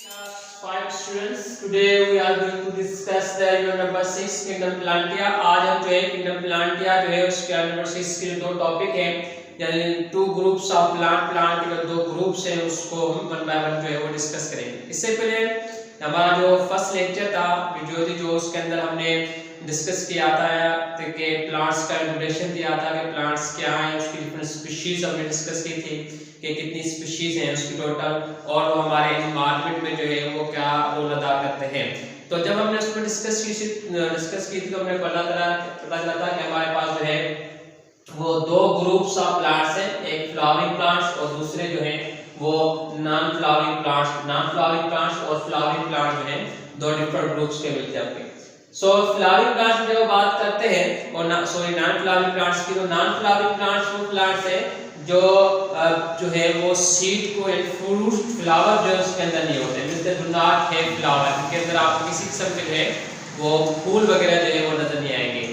Class 5 students, today we are going to discuss the unit number 6 kingdom Plantea। आज हम जो है kingdom Plantea जो है उसके नंबर 6 के दो टॉपिक हैं, यानी टू ग्रुप्स ऑफ प्लांट के दो ग्रुप्स हैं, उसको हम वन बाय वन जो है वो डिस्कस करेंगे। इससे पहले हमारा जो फर्स्ट लेक्चर था जो उसके अंदर हमने डिस्कस किया था कि प्लांट्स का इंट्रोडक्शन दिया था कि प्लांट्स क्या हैं, उसकी डिफरेंट स्पीशीज हमने डिस्कस की थी कि कितनी स्पीशीज हैं उसकी टोटल, और वो हमारे एनवायरनमेंट में जो है वो क्या रोल अदा करते हैं। तो जब हमने उसको डिस्कस की थी तो हमें पता चला था कि हमारे पास जो है वो दो ग्रुप्स ऑफ प्लांट्स हैं, एक फ्लावरिंग प्लांट्स और दूसरे जो है वो नॉन फ्लावरिंग प्लांट्स और फ्लावरिंग प्लांट्स जो है दो डिफरेंट ग्रुप्स के मिलते हैं। सो फ्लावरिंग प्लांट्स में जब बात करते हैं और नॉन फ्लावरिंग प्लांट्स की, तो नॉन फ्लावरिंग प्लांट्स वो प्लांट्स है जो है वो सीड को फ्रूट फ्लावर जो है उसके अंदर नहीं होते, मिलते डू नॉट हैव फ्लावर, इनके अंदर आपको किसी किस्म के जो है वो फूल वगैरह जो है वो नजर नहीं आएंगे।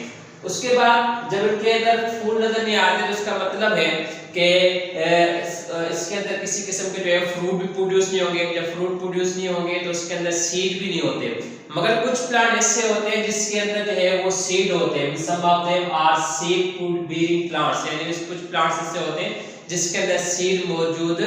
उसके बाद जब इनके अंदर फूल नजर नहीं आते तो इसका मतलब है कि इसके अंदर किसी किस्म के जो है फ्रूट भी प्रोड्यूस नहीं होंगे। जब फ्रूट प्रोड्यूस नहीं होंगे तो इसके अंदर सीड भी नहीं होते। मगर कुछ प्लांट ऐसे होते हैं जिसके अंदर जो है वो सीड होते हैं, some of them are seed bearing plants, यानी कुछ प्लांट्स ऐसे होते हैं जिसके अंदर सीड मौजूद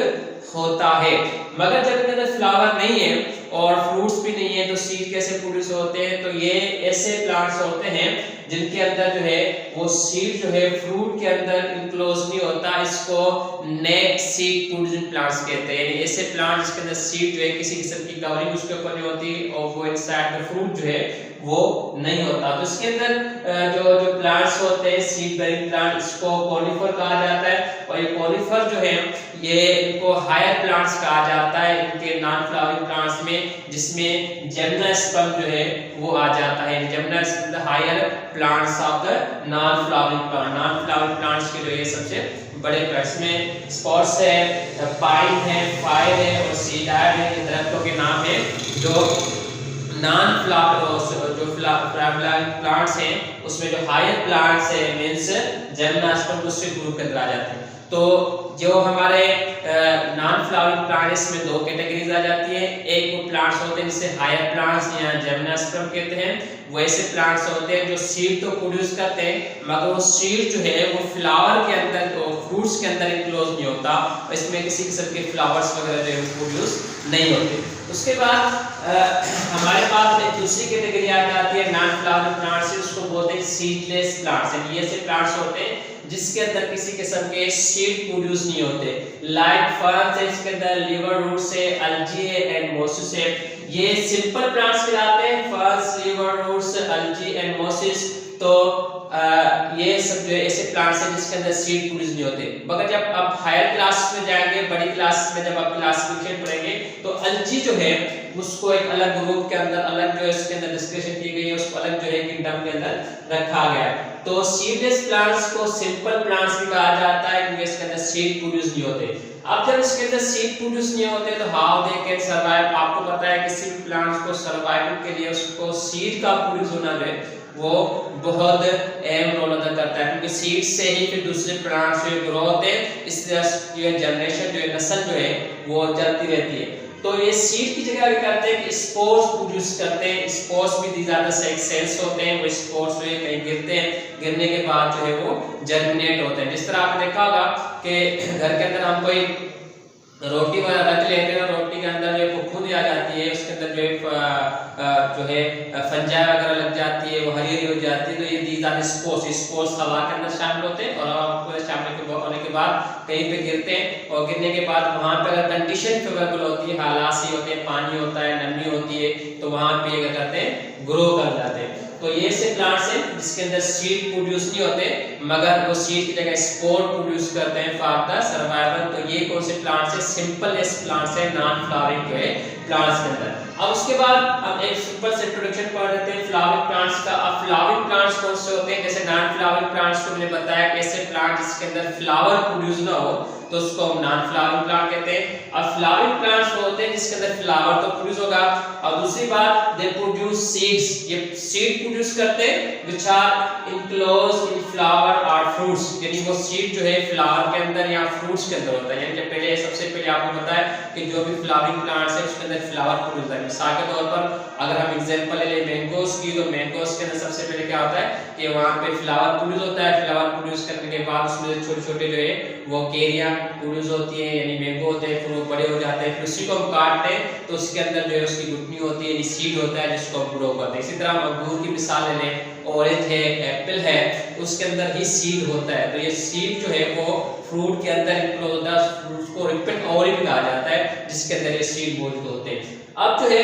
होता है। मगर जब इनके अंदर फ्लावर नहीं है और फ्रूट्स भी नहीं है तो सीड कैसे प्रोड्यूस होते हैं? तो ये ऐसे प्लांट्स होते हैं जिनके अंदर जो है वो सीड जो है फ्रूट के अंदर इनक्लोज नहीं होता, इसको नेक सीड प्रोड्यूसिंग प्लांट्स कहते हैं। यानी ऐसे प्लांट जिसके अंदर सीड जो है किसी किस्म की कवरिंग उसके ऊपर नहीं होती और वो इनसाइड द फ्रूट जो है वो नहीं होता। तो इसके अंदर जो प्लांट्स होते हैं सीड बेयरिंग प्लांट, इसको कॉनिफर कहा जाता है, और ये कॉनिफर जो है ये इनको हायर प्लांट्स कहा जाता है इनके नॉन फ्लावरिंग प्लांट्स में, जिसमें जिम्नोस्पर्म जो है वो आ जाता है। Gymnosperm the higher plants of the non flowering plants के जो है सबसे बड़े प्लांट्स में स्पॉट्स है, पाइन है, फायर है और सीडार है, ये दरख्तों के नाम है। जो नॉन फ्लावरिंग प्लांट्स हैं उसमें जो हायर प्लांट्स है मींस जिम्नोस्पर्म दूसरे ग्रुप के अंदर आ जाते हैं। तो जो हमारे नॉन फ्लावरिंग प्लांट्स में दो कैटेगरीज आ जाती है, एक वो प्लांट्स होते हैं जिसे हायर प्लांट्स या जिम्नोस्पर्म कहते हैं, वैसे प्लांट्स होते हैं जो सीड तो प्रोड्यूस करते हैं मगर वो सीड जो है वो फ्लावर के अंदर तो फ्रूट्स के अंदर इनक्लोज नहीं होता, इसमें किसी किस्म के फ्लावर्स वगैरह जो है प्रोड्यूस नहीं होते। उसके बाद हमारे पास एक दूसरी कैटेगरी आ जाती है नॉन फ्लावरिंग प्लांट्स, उसको बोलते हैं सीडलेस प्लांट्स। ये ऐसे प्लांट्स होते हैं जिसके अंदर किसी किस्म के सीड प्रोड्यूस नहीं होते, लाइक फर्न्स है, इसके अंदर लिवर रूट्स है, अल्जी एंड मोसिस है। ये सिंपल प्लांट्स कहलाते हैं, फर्न्स, लिवर रूट्स, अल्जी एंड मोसिस। तो ये सब जो है ऐसे प्लांट्स हैं जिसके अंदर सीड प्रोड्यूस नहीं होते। मगर जब आप हायर क्लास में जाएंगे, बड़ी क्लास में जब आप क्लासिफिकेशन पढ़ेंगे तो अल्जी जो है उसको एक अलग ग्रुप के अंदर अलग जो है इसके अंदर डिस्कशन की गई है, उसको अलग जो है किंगडम के अंदर रखा गया है। तो सीडलेस प्लांट्स को सिंपल प्लांट्स भी कहा जाता है क्योंकि इसके अंदर सीड प्रोड्यूस नहीं होते। अब जब इसके अंदर सीड प्रोड्यूस नहीं होते तो हाउ दे कैन सर्वाइव। आपको पता है किसी भी प्लांट्स को सर्वाइवल के लिए उसको सीड का प्रोड्यूस होना है वो बहुत अहम रोल अदा करता है, क्योंकि सीड से ही फिर दूसरे प्लांट्स जो ग्रो होते हैं, इसलिए जो जनरेशन जो है नस्ल जो है वो चलती रहती है। तो ये सीड की जगह क्या करते हैं कि स्पोर्स प्रोड्यूस करते हैं। स्पोर्स भी ज्यादा सेल्स होते हैं, वो स्पोर्स जो है कहीं गिरते हैं, गिरने के बाद जो है वो जर्मिनेट होते हैं। जिस तरह आपने देखा होगा कि घर के अंदर हम कोई रोटी वगैरह रख लेते हैं, रोटी के अंदर जो फफूंदी आ जाती है, उसके अंदर जो है फंजाई वगैरह लग जाती है, वो हरी हरी हो जाती है। तो ये दीज आर स्पोर्स हवा के अंदर शामिल होते हैं और हवा शामिल होने के बाद कहीं पे गिरते हैं, और गिरने के बाद वहां पे अगर कंडीशन फेवरेबल होती है, हालात सही होते हैं, पानी होता है, नमी होती है, तो वहां पे क्या करते हैं ग्रो कर जाते हैं। तो ये ऐसे प्लांट्स हैं जिसके अंदर सीड प्रोड्यूस नहीं होते मगर वो सीड की जगह स्पोर प्रोड्यूस करते हैं फॉर द सर्वाइवल। तो ये कौन से प्लांट्स हैं? सिंपलेस्ट प्लांट्स हैं नॉन फ्लावरिंग जो है प्लांट्स के अंदर। अब उसके बाद हम एक सिंपल से इंट्रोडक्शन पढ़ लेते हैं फ्लावरिंग प्लांट्स का। अब फ्लावरिंग प्लांट्स कौन से होते हैं? जैसे नॉन फ्लावरिंग प्लांट्स को मैंने बताया कि ऐसे प्लांट जिसके अंदर फ्लावर प्रोड्यूस ना हो तो उसको हम नॉन फ्लावरिंग प्लांट कहते हैं। अब फ्लावरिंग प्लांट्स होते हैं जिसके अंदर फ्लावर तो प्रोड्यूस होगा, और दूसरी बात दे प्रोड्यूस सीड्स, ये सीड प्रोड्यूस करते हैं which are enclose in flower और फ्रूट्स, यानी वो सीड जो है फ्लावर के अंदर या फ्रूट्स के अंदर होता है। यानी सबसे पहले आपको पता है कि जो भी फ्लावरिंग प्लांट्स है उसके अंदर अंदर फ्लावर प्रोड्यूस होता है। मिसाल के तौर पर अगर हम एग्जांपल ले मैंगोस की, तो मैंगोस के अंदर सबसे पहले क्या होता है कि वहां पे फ्लावर प्रोड्यूस होता है। फ्लावर प्रोड्यूस करने के बाद उसमें छोटे छोटे जो है वो कैरिया प्रोड्यूस होती है, यानी मैंगो होते हैं, फिर वो बड़े हो जाते हैं, फिर उसी को हम काटते हैं तो उसके अंदर जो है उसकी गुठनी होती है, यानी सीड होता है जिसको हम ग्रो करते हैं। इसी तरह हम अंगूर की मिसाल ले लें, ऑरेंज है, एप्पल है, उसके अंदर ही सीड होता है। तो ये सीड जो है वो फ्रूट के अंदर इनक्लोज होता है, फ्रूट को रिपेट ओवरी कहा जाता है जिसके अंदर ये सीड मौजूद होते हैं। अब जो है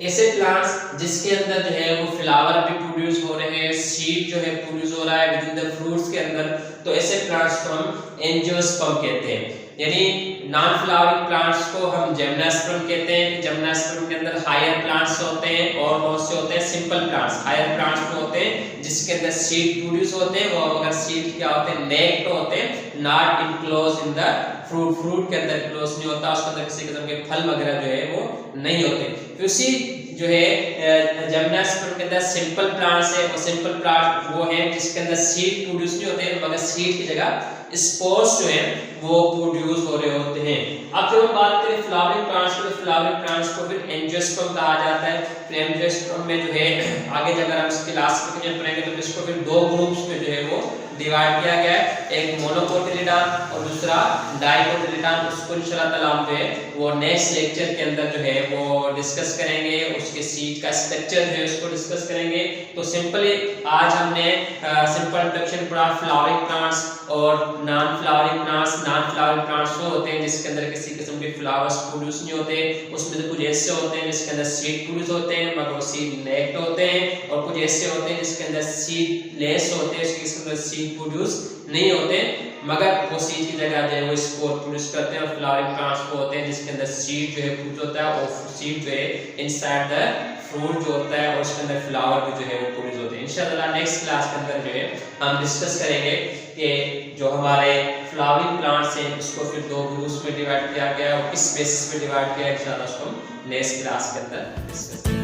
ऐसे प्लांट्स जिसके अंदर जो है वो फ्लावर भी प्रोड्यूस हो रहे हैं, सीड जो है प्रोड्यूस हो रहा है विद इन द फ्रूट्स के अंदर, तो ऐसे प्लांट्स को हम एंजियोस्पर्म कहते हैं। यानी नॉन फ्लावरिंग प्लांट्स को हम जिम्नोस्पर्म कहते हैं। जिम्नोस्पर्म के अंदर हायर प्लांट्स होते हैं और बहुत से होते हैं सिंपल प्लांट्स। हायर प्लांट्स वो होते हैं जिसके अंदर सीड प्रोड्यूस होते हैं, वो अगर सीड क्या होते हैं नेक्ड होते हैं, not enclose in the fruit. Fruit के अंदर क्लोज नहीं होता, उसके अंदर किसी किस्म के फल वगैरह जो है वो नहीं होते। फिर उसी जो है जिम्नोस्पर्म के अंदर सिंपल प्लांट्स है, वो सिंपल प्लांट वो है जिसके अंदर सीड प्रोड्यूस नहीं होते, मगर सीड की जगह स्पोर्स जो है वो प्रोड्यूस हो रहे होते हैं। अब जब हम बात करें फ्लावरिंग प्लांट्स की, तो फ्लावरिंग प्लांट्स को फिर एंजियोस्पर्म कहा जाता है। फिर एंजियोस्पर्म में जो है आगे अगर हम इसकी क्लासिफिकेशन पढ़ेंगे तो इसको फिर दो ग्रुप्स में जो है वो डिवाइड किया गया है, एक मोनोकोटिलिडॉन और दूसरा डाइकोटिलिडॉन। उसको इंशाल्लाह ताला हम जो है वो नेक्स्ट लेक्चर के अंदर जो है वो डिस्कस करेंगे, उसके सीड का स्ट्रक्चर जो है उसको डिस्कस करेंगे। तो सिंपली आज हमने सिंपल इंट्रोडक्शन पढ़ा फ्लावरिंग प्लांट्स और non flowering plants. Non flowering plants वो होते हैं जिसके अंदर किसी किस्म के फ्लावर्स प्रोड्यूस नहीं होते, उसमें से कुछ ऐसे होते हैं जिसके अंदर सीड प्रोड्यूस होते हैं मगर वो सीड नेक्ड होते हैं, और कुछ ऐसे होते हैं जिसके अंदर सीड लेस होते हैं, उसके अंदर सीड प्रोड्यूस नहीं होते मगर वो सीड की जगह जो है वो स्पोर प्रोड्यूस करते हैं। और फ्लावरिंग प्लांट्स वो होते हैं जिसके अंदर सीड जो है प्रोड्यूस होता है और सीड जो है इनसाइड द फ्रूट जो होता है और उसके अंदर फ्लावर भी जो है वो प्रोड्यूस होते हैं। इंशाल्लाह नेक्स्ट क्लास के अंदर जो है हम डिस्कस करेंगे कि जो हमारे फ्लावरिंग प्लांट्स हैं उसको फिर दो ग्रुप्स में डिवाइड किया गया है और किस बेसिस पे डिवाइड किया है। इंशाल्लाह उसको हम नेक्स्ट क्लास के अंदर डिस्कस करेंगे।